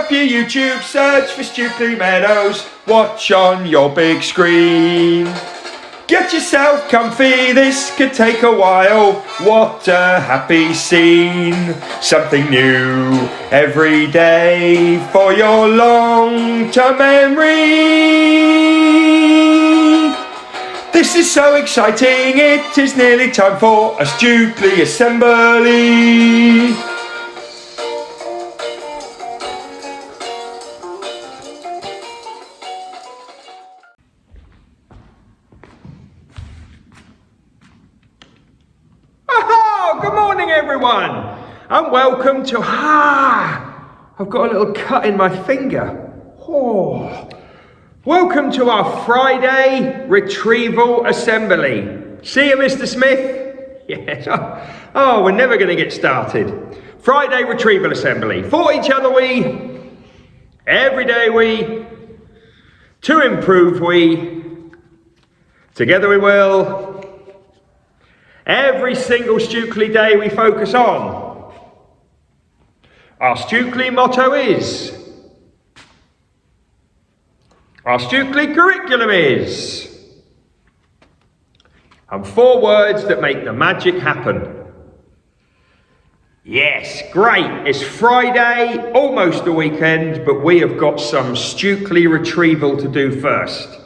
up your YouTube, search for Stukeley Meadows, watch on your big screen. Get yourself comfy, this could take a while, what a happy scene. Something new every day for your long-term memory. This is so exciting, it is nearly time for a Stukeley assembly. Good morning everyone, and welcome to, I've got a little cut in my finger. Welcome to our Friday retrieval assembly. See you, Mr. Smith? Yes. Oh, we're never going to get started. Friday retrieval assembly. For each other we, every day we, to improve we, together we will. Every single Stukeley day we focus on. Our Stukeley motto is, our Stukeley curriculum is, and 4 words that make the magic happen. Yes, great. It's Friday, almost the weekend, but we have got some Stukeley retrieval to do first.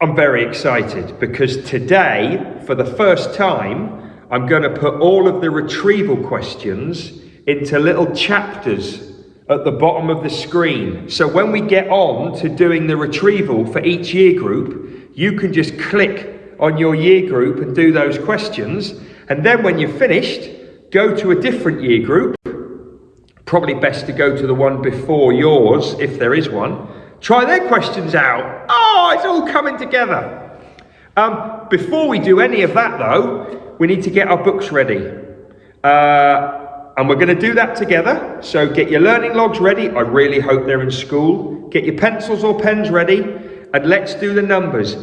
I'm very excited because today, for the first time, I'm going to put all of the retrieval questions into little chapters at the bottom of the screen. So when we get on to doing the retrieval for each year group, you can just click on your year group and do those questions. And then when you're finished, go to a different year group. Probably best to go to the one before yours, if there is one. Try their questions out. Oh, it's all coming together. Before we do any of that though, we need to get our books ready. And we're going to do that together. So get your learning logs ready. I really hope they're in school. Get your pencils or pens ready. And let's do the numbers.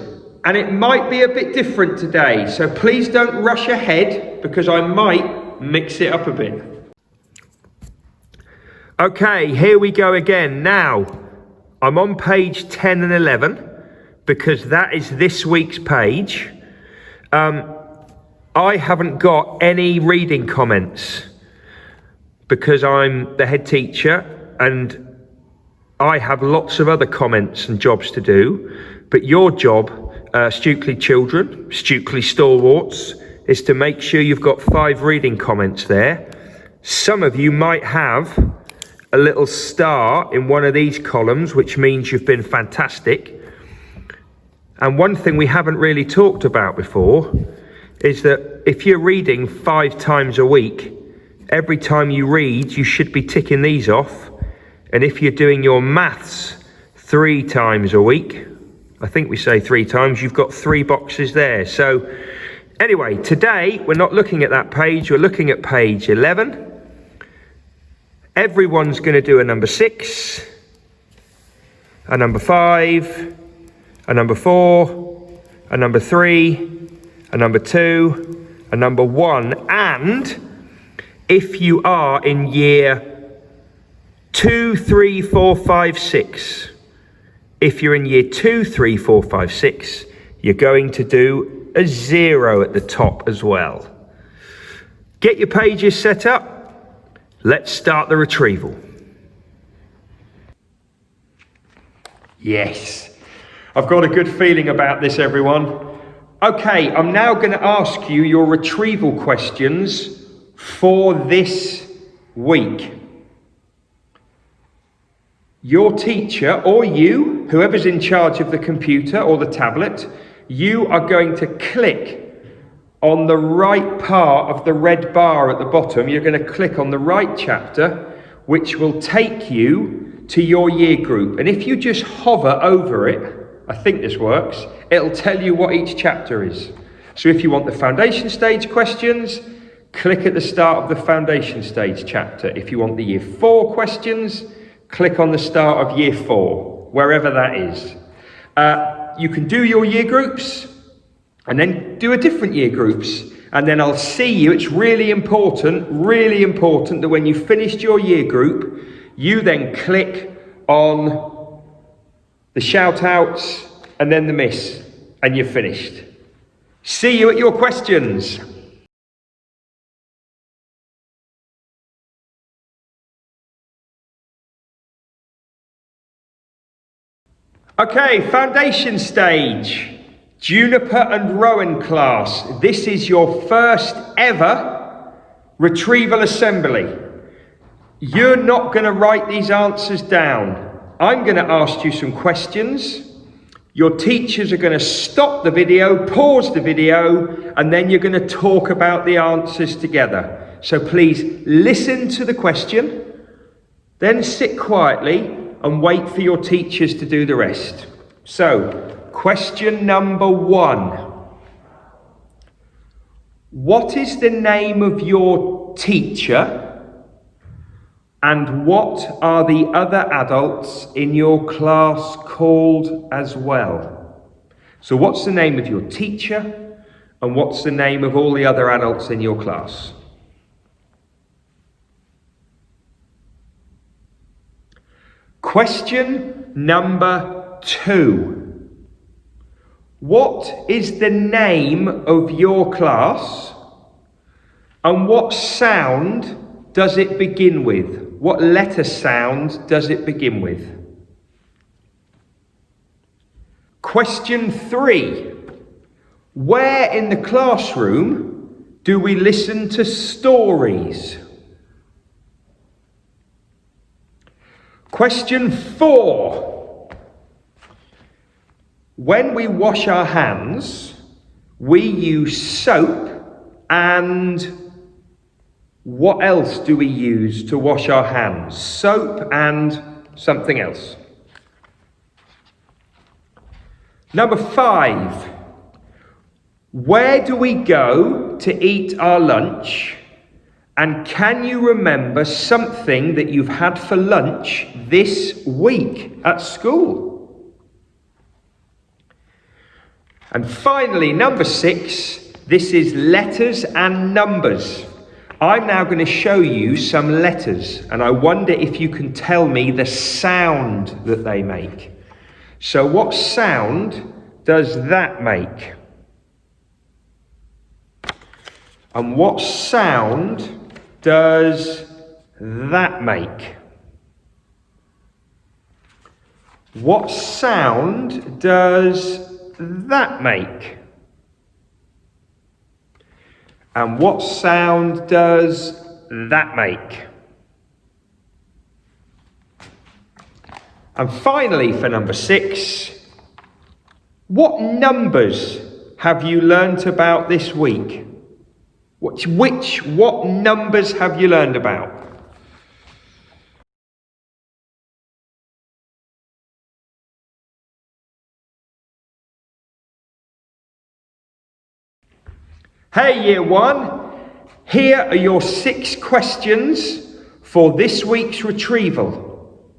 And it might be a bit different today. So please don't rush ahead because I might mix it up a bit. Okay, here we go again. Now, I'm on page 10 and 11 because that is this week's page. I haven't got any reading comments because I'm the head teacher and I have lots of other comments and jobs to do. But your job, Stukeley children, Stukeley stalwarts, is to make sure you've got 5 reading comments there. Some of you might have a little star in one of these columns, which means you've been fantastic. And one thing we haven't really talked about before is that if you're reading 5 times a week, every time you read, you should be ticking these off. And if you're doing your maths 3 times a week, I think we say 3 times, you've got 3 boxes there. So anyway, today we're not looking at that page, we're looking at page 11. Everyone's going to do a number 6, a number 5, a number 4, a number 3, a number 2, a number 1. And if you are in year 2, 3, 4, 5, 6, if you're in year 2, 3, 4, 5, 6, you're going to do a 0 at the top as well. Get your pages set up. Let's start the retrieval. Yes, I've got a good feeling about this, everyone. Okay, I'm now going to ask you your retrieval questions for this week. Your teacher or you, whoever's in charge of the computer or the tablet, you are going to click on the right part of the red bar at the bottom. You're going to click on the right chapter, which will take you to your year group. And if you just hover over it, I think this works, it'll tell you what each chapter is. So if you want the foundation stage questions, click at the start of the foundation stage chapter. If you want the year 4 questions, click on the start of year 4, wherever that is. You can do your year groups and then do a different year groups. And then I'll see you. It's really important that when you've finished your year group, You then click on the shout outs and then the miss, and you're finished. See you at your questions. Okay, foundation stage. Juniper and Rowan class. This is your first ever retrieval assembly. You're not going to write these answers down. I'm going to ask you some questions. Your teachers are going to stop the video, pause the video, and then you're going to talk about the answers together. So please listen to the question, then sit quietly and wait for your teachers to do the rest. So, question number 1. What is the name of your teacher? And what are the other adults in your class called as well? So what's the name of your teacher? And what's the name of all the other adults in your class? Question number 2. What is the name of your class? And what sound does it begin with? What letter sound does it begin with? Question 3. Where in the classroom do we listen to stories? Question 4. When we wash our hands, we use soap, and what else do we use to wash our hands? Soap and something else. Number 5. Where do we go to eat our lunch? And can you remember something that you've had for lunch this week at school? And finally, number 6, this is letters and numbers. I'm now going to show you some letters, and I wonder if you can tell me the sound that they make. So what sound does that make? And what sound does that make? What sound does that make? And what sound does that make? And finally, for number 6, what numbers have you learnt about this week? What numbers have you learned about? Hey Year 1, here are your 6 questions for this week's retrieval.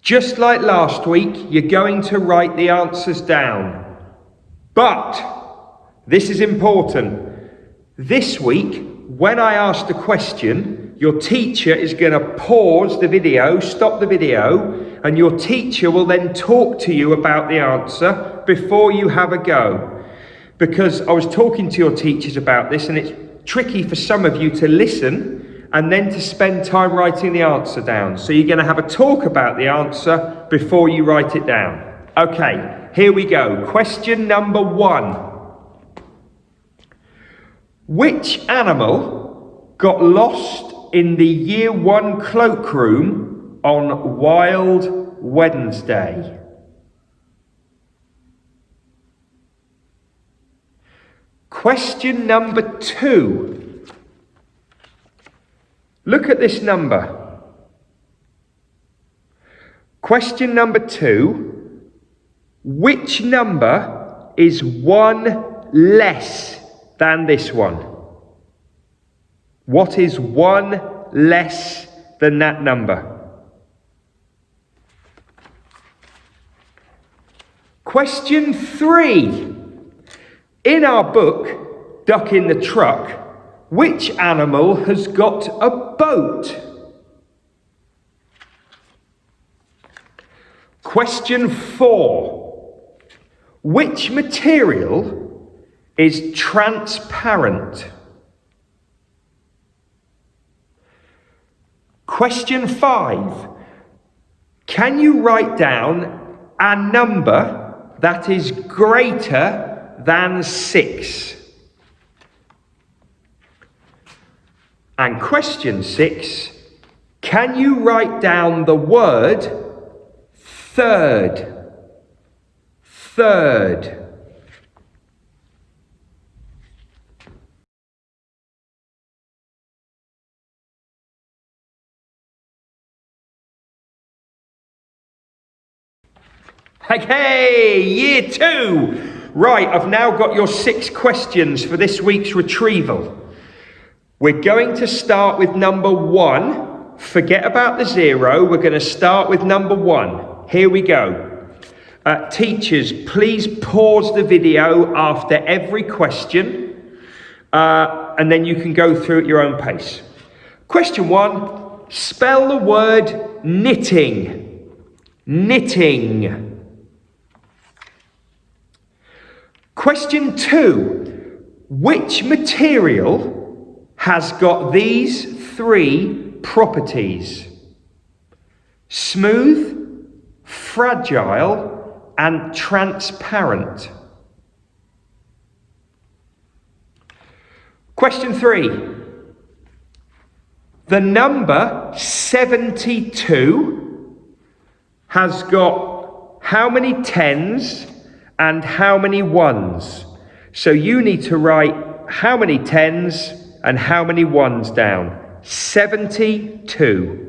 Just like last week, you're going to write the answers down. But this is important. This week, when I ask the question, your teacher is going to pause the video, stop the video, and your teacher will then talk to you about the answer before you have a go. Because I was talking to your teachers about this, and it's tricky for some of you to listen and then to spend time writing the answer down. So you're going to have a talk about the answer before you write it down. Okay, here we go. Question number 1. Which animal got lost in the Year 1 cloakroom on Wild Wednesday? Question number 2. Look at this number. Question number 2. Which number is 1 less than this one? What is 1 less than that number? Question 3. In our book, Duck in the Truck, which animal has got a boat? Question 4. Which material is transparent? Question 5. Can you write down a number that is greater than 6? And question 6. Can you write down the word third? Third. Okay, year 2. Right, I've now got your 6 questions for this week's retrieval. We're going to start with number 1. Forget about the 0. We're going to start with number 1. Here we go. Teachers, please pause the video after every question, and then you can go through at your own pace. Question 1. Spell the word knitting. Knitting. Question 2. Which material has got these 3 properties? Smooth, fragile, and transparent. Question 3. The number 72 has got how many 10s and how many 1s? So you need to write how many 10s and how many 1s down. 72.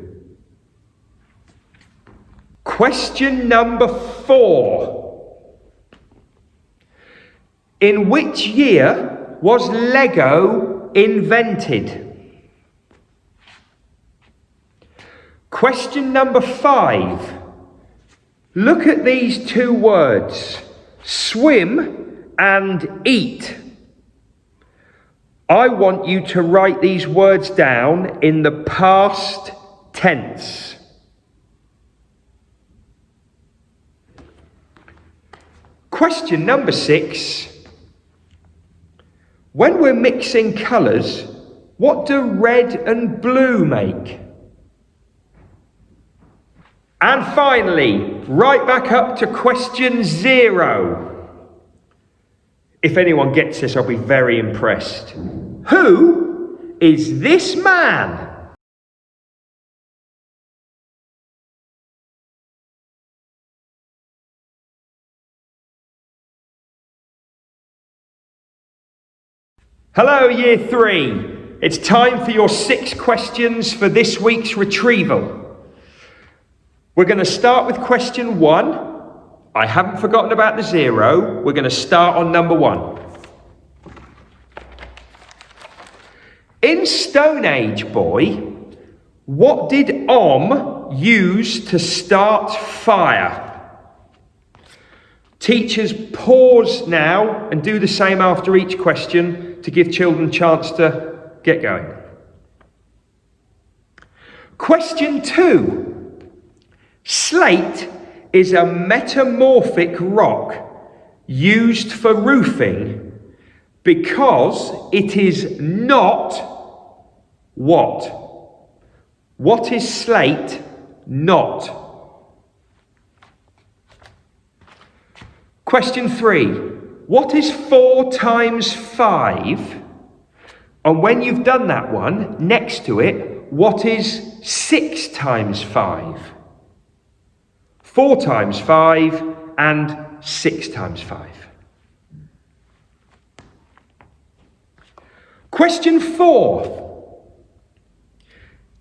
Question number 4. In which year was Lego invented? Question number 5. Look at these 2 words. Swim and eat. I want you to write these words down in the past tense. Question number 6. When we're mixing colours, what do red and blue make? And finally, right back up to question 0. If anyone gets this, I'll be very impressed. Who is this man? Hello, year 3. It's time for your 6 questions for this week's retrieval. We're going to start with question 1. I haven't forgotten about the 0. We're going to start on number 1. In Stone Age, boy, what did Om use to start fire? Teachers, pause now and do the same after each question to give children a chance to get going. Question 2. Slate is a metamorphic rock used for roofing because it is not what? What is slate not? Question 3. What is 4 times 5? And when you've done that one, next to it, what is 6 times 5? 4 times 5 and 6 times 5. Question 4.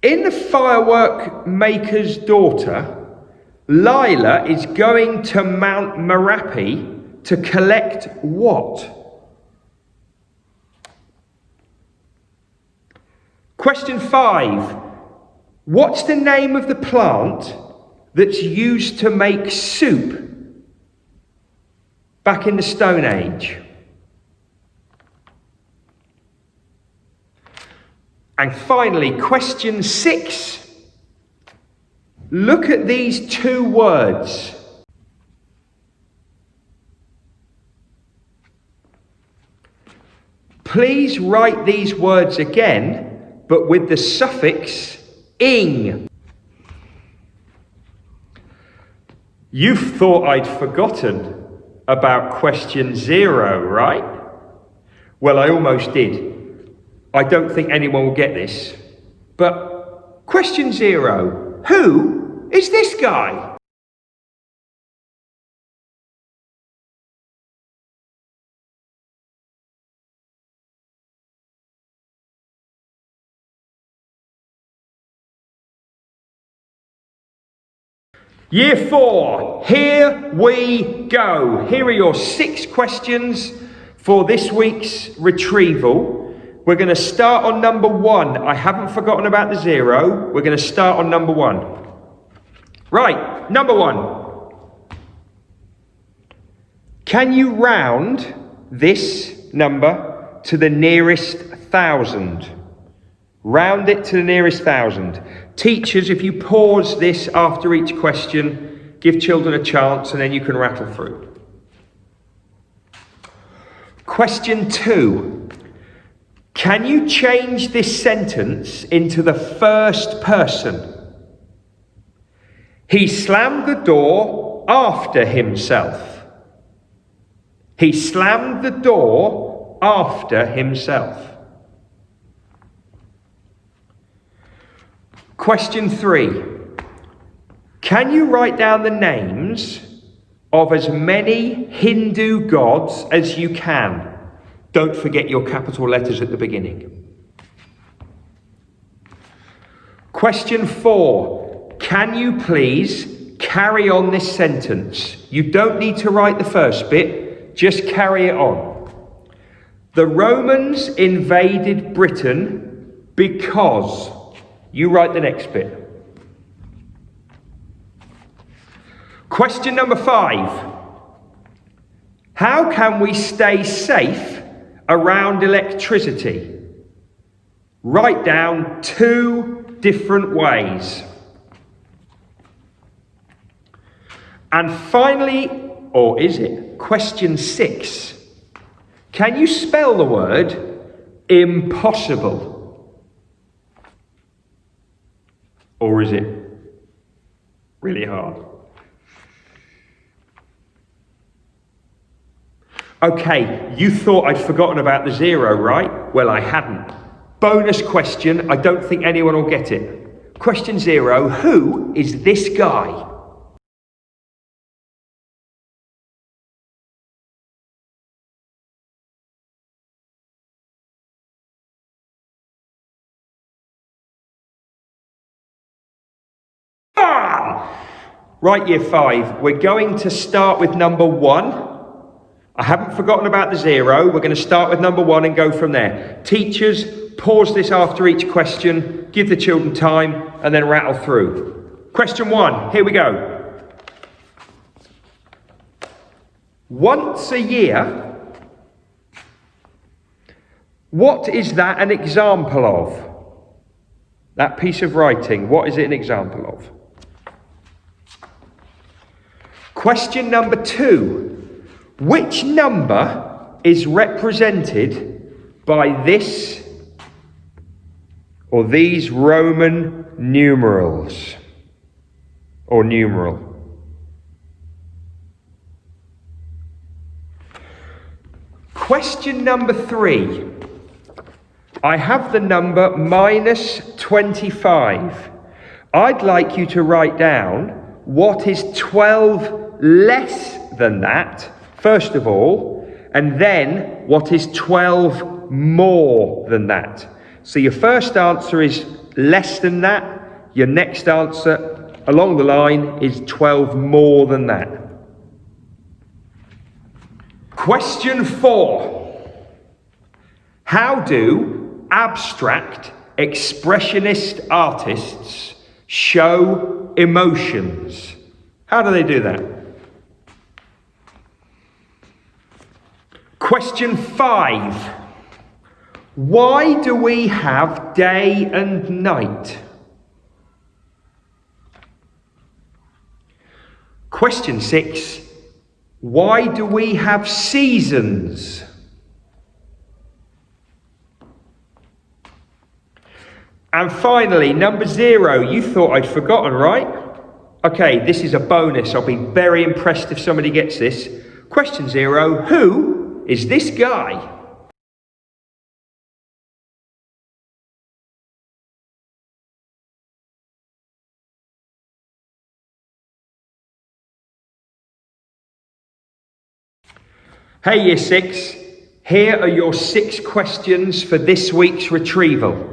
In The Firework Maker's Daughter, Lila is going to Mount Merapi to collect what? Question 5. What's the name of the plant that's used to make soup back in the Stone Age? And finally, question 6. Look at these 2 words. Please write these words again, but with the suffix ing. You thought I'd forgotten about question 0, right? Well, I almost did. I don't think anyone will get this. But question 0, who is this guy? Year 4, here we go. Here are your 6 questions for this week's retrieval. We're going to start on number 1. I haven't forgotten about the 0. We're going to start on number 1. Right, number 1. Can you round this number to the nearest 1,000? Round it to the nearest 1,000. Teachers, if you pause this after each question, give children a chance and then you can rattle through. Question 2. Can you change this sentence into the first person? He slammed the door after himself. He slammed the door after himself. Question 3. Can you write down the names of as many Hindu gods as you can? Don't forget your capital letters at the beginning. Question 4. Can you please carry on this sentence? You don't need to write the first bit, just carry it on. The Romans invaded Britain because... You write the next bit. Question number 5. How can we stay safe around electricity? Write down 2 different ways. And finally, or is it, question 6. Can you spell the word impossible? Or is it really hard? Okay, you thought I'd forgotten about the 0, right? Well, I hadn't. Bonus question, I don't think anyone will get it. Question 0, who is this guy? Right, year 5, we're going to start with number 1. I haven't forgotten about the 0. We're going to start with number 1 and go from there. Teachers, pause this after each question, give the children time, and then rattle through. Question 1, here we go. Once a year, what is that an example of? That piece of writing, what is it an example of? Question number 2. Which number is represented by this or these Roman numerals or numeral? Question number 3. I have the number -25. I'd like you to write down what is 12 less than that, first of all, and then what is 12 more than that. So your first answer is less than that, your next answer along the line is 12 more than that. Question 4. How do abstract expressionist artists show emotions? How do they do that? Question 5. Why do we have day and night? Question 6. Why do we have seasons? And finally, number 0. You thought I'd forgotten, right? Okay, this is a bonus. I'll be very impressed if somebody gets this. Question 0. Who is this guy? Hey Year 6, here are your 6 questions for this week's retrieval.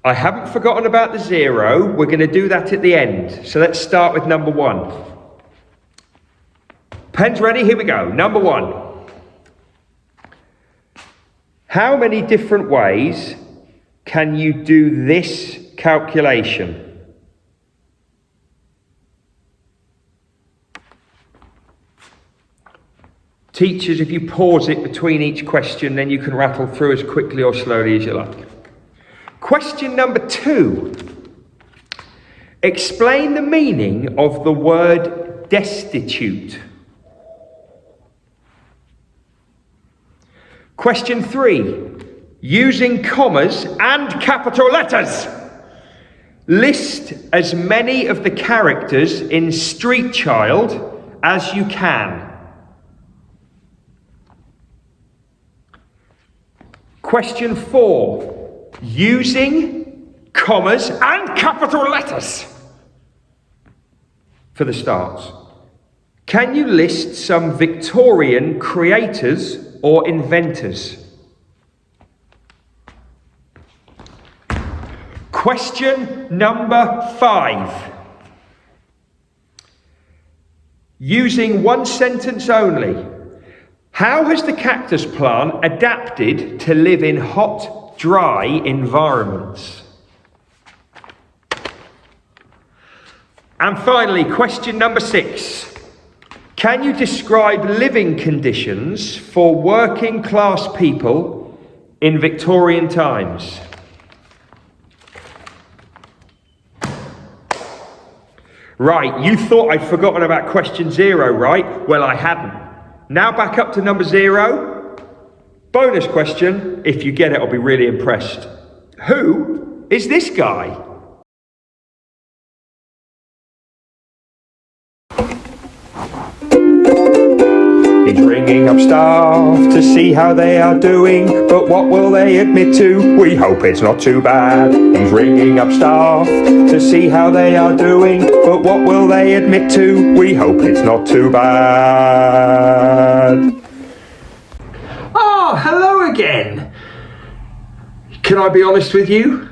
I haven't forgotten about the 0, we're going to do that at the end. So let's start with number 1. Pens ready? Here we go. Number 1. How many different ways can you do this calculation? Teachers, if you pause it between each question, then you can rattle through as quickly or slowly as you like. Question number 2. Explain the meaning of the word destitute. Question 3. Using commas and capital letters. List as many of the characters in Street Child as you can. Question 4. Using commas and capital letters for the starts. Can you list some Victorian creators or inventors? Question number 5. Using one sentence only. How has the cactus plant adapted to live in hot, dry environments? And finally, question number 6. Can you describe living conditions for working class people in Victorian times? Right, you thought I'd forgotten about question 0, right? Well, I hadn't. Now back up to number 0. Bonus question. If you get it, I'll be really impressed. Who is this guy? He's ringing up staff to see how they are doing, but what will they admit to? We hope it's not too bad. He's ringing up staff to see how they are doing, but what will they admit to? We hope it's not too bad. Oh, hello again. Can I be honest with you?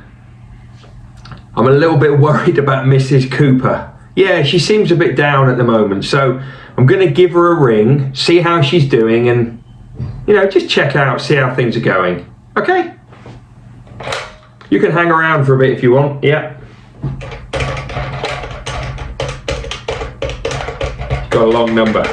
I'm a little bit worried about Mrs. Cooper. Yeah, she seems a bit down at the moment, so I'm going to give her a ring, see how she's doing, and, just check out, see how things are going. Okay? You can hang around for a bit if you want, yeah. Got a long number.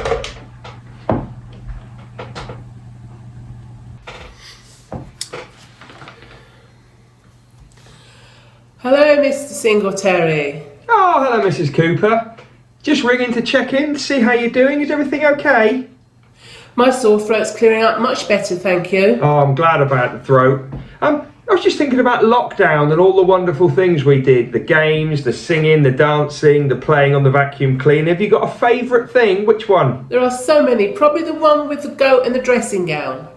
Hello, Mr. Singletary. Oh, hello, Mrs. Cooper. Just ringing to check in, see how you're doing. Is everything okay? My sore throat's clearing up much better, thank you. Oh, I'm glad about the throat. I was just thinking about lockdown and all the wonderful things we did. The games, the singing, the dancing, the playing on the vacuum cleaner. Have you got a favourite thing? Which one? There are so many. Probably the one with the goat and the dressing gown.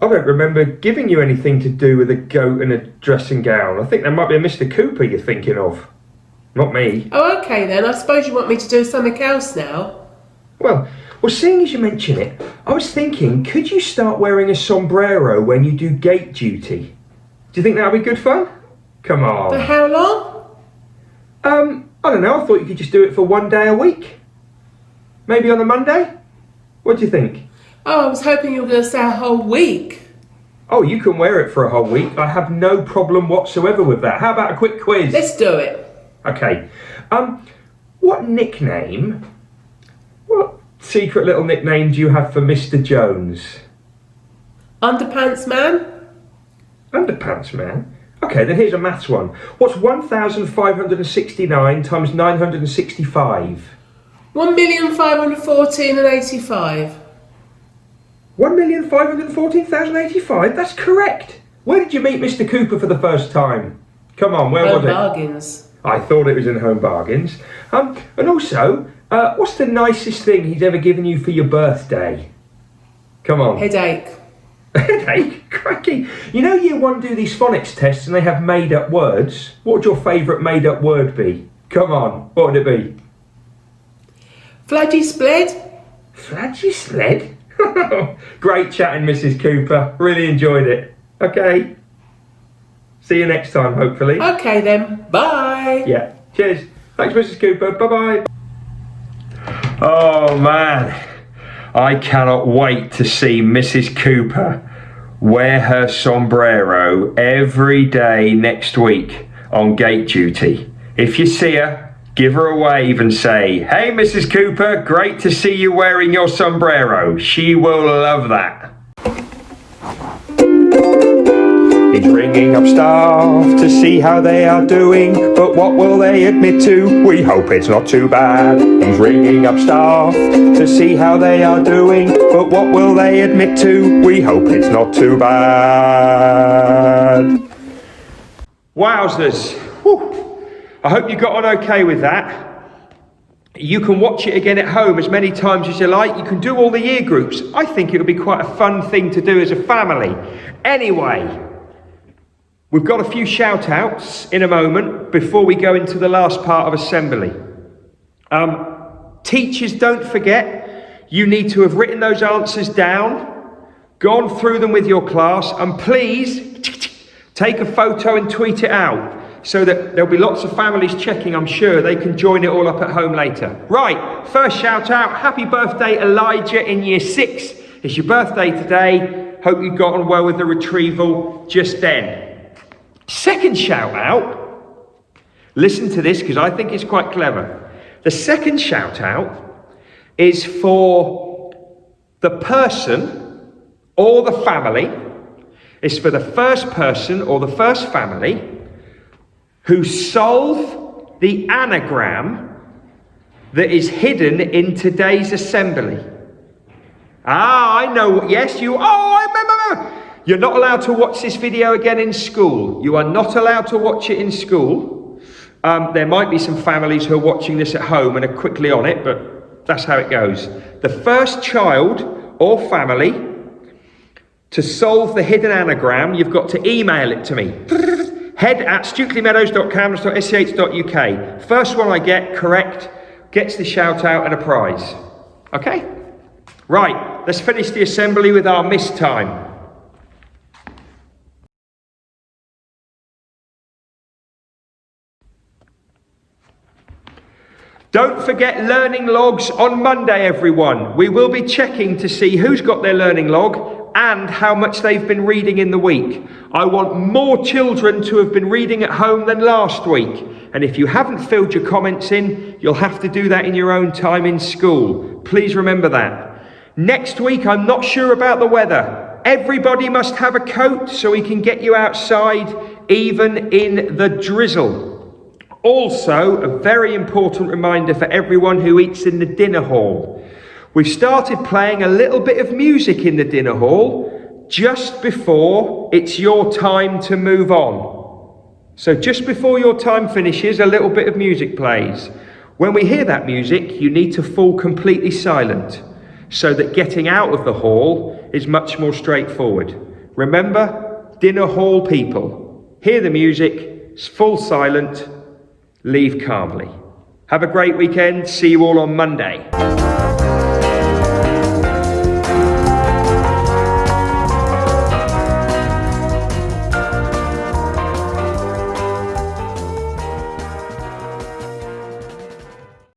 I don't remember giving you anything to do with a goat and a dressing gown. I think that might be a Mr. Cooper you're thinking of. Not me. Oh, okay then. I suppose you want me to do something else now. Well, seeing as you mention it, I was thinking, could you start wearing a sombrero when you do gate duty? Do you think that would be good fun? Come on. For how long? I don't know. I thought you could just do it for one day a week. Maybe on a Monday? What do you think? Oh, I was hoping you were going to say a whole week. Oh, you can wear it for a whole week. I have no problem whatsoever with that. How about a quick quiz? Let's do it. Okay. What secret little nickname do you have for Mr. Jones? Underpants man? Underpants man? Okay, then here's a maths one. What's 1,569 times 965? 1,514,085. 1,514,085? That's correct. Where did you meet Mr. Cooper for the first time? Come on, where Home was it? Bargains. I thought it was in Home Bargains. And also, what's the nicest thing he's ever given you for your birthday? Come on. Headache. Headache? Cracky. You know year one do these phonics tests and they have made up words. What would your favourite made up word be? Come on, what would it be? Flaggy-spled. Flaggy-sled? Great chatting, Mrs. Cooper. Really enjoyed it. Okay. See you next time, hopefully. Okay then, bye. Yeah. Cheers. Thanks, Mrs. Cooper. Bye-bye. Oh, man. I cannot wait to see Mrs. Cooper wear her sombrero every day next week on gate duty. If you see her, give her a wave and say, "Hey, Mrs. Cooper, great to see you wearing your sombrero." She will love that. He's ringing up staff to see how they are doing, but what will they admit to? We hope it's not too bad. He's ringing up staff to see how they are doing, but what will they admit to? We hope it's not too bad. Wowzers. Whew. I hope you got on okay with that. You can watch it again at home as many times as you like. You can do all the year groups. I think it would be quite a fun thing to do as a family. Anyway, we've got a few shout outs in a moment before we go into the last part of assembly. Teachers, don't forget, you need to have written those answers down, gone through them with your class, and please take a photo and tweet it out so that there'll be lots of families checking. I'm sure they can join it all up at home later. Right, first shout out, happy birthday Elijah in year 6. It's your birthday today. Hope you got on well with the retrieval just then. Second shout out, listen to this because I think it's quite clever. The second shout out is for the person or the family. It's for the first person or the first family who solve the anagram that is hidden in today's assembly. I know, yes, you, I remember. You're not allowed to watch this video again in school. You are not allowed to watch it in school. There might be some families who are watching this at home and are quickly on it, but that's how it goes. The first child or family to solve the hidden anagram, you've got to email it to me. head@stukeleymeadows.cambridge.sch.uk. First one I get correct gets the shout out and a prize. Okay? Right, let's finish the assembly with our M.I.S.S time. Don't forget learning logs on Monday, everyone. We will be checking to see who's got their learning log and how much they've been reading in the week. I want more children to have been reading at home than last week. And if you haven't filled your comments in, you'll have to do that in your own time in school. Please remember that. Next week, I'm not sure about the weather. Everybody must have a coat so we can get you outside, even in the drizzle. Also, a very important reminder for everyone who eats in the dinner hall. We've started playing a little bit of music in the dinner hall just before it's your time to move on. So just before your time finishes, a little bit of music plays. When we hear that music, you need to fall completely silent so that getting out of the hall is much more straightforward. Remember, dinner hall people, hear the music, fall silent, leave calmly. Have a great weekend. See you all on Monday.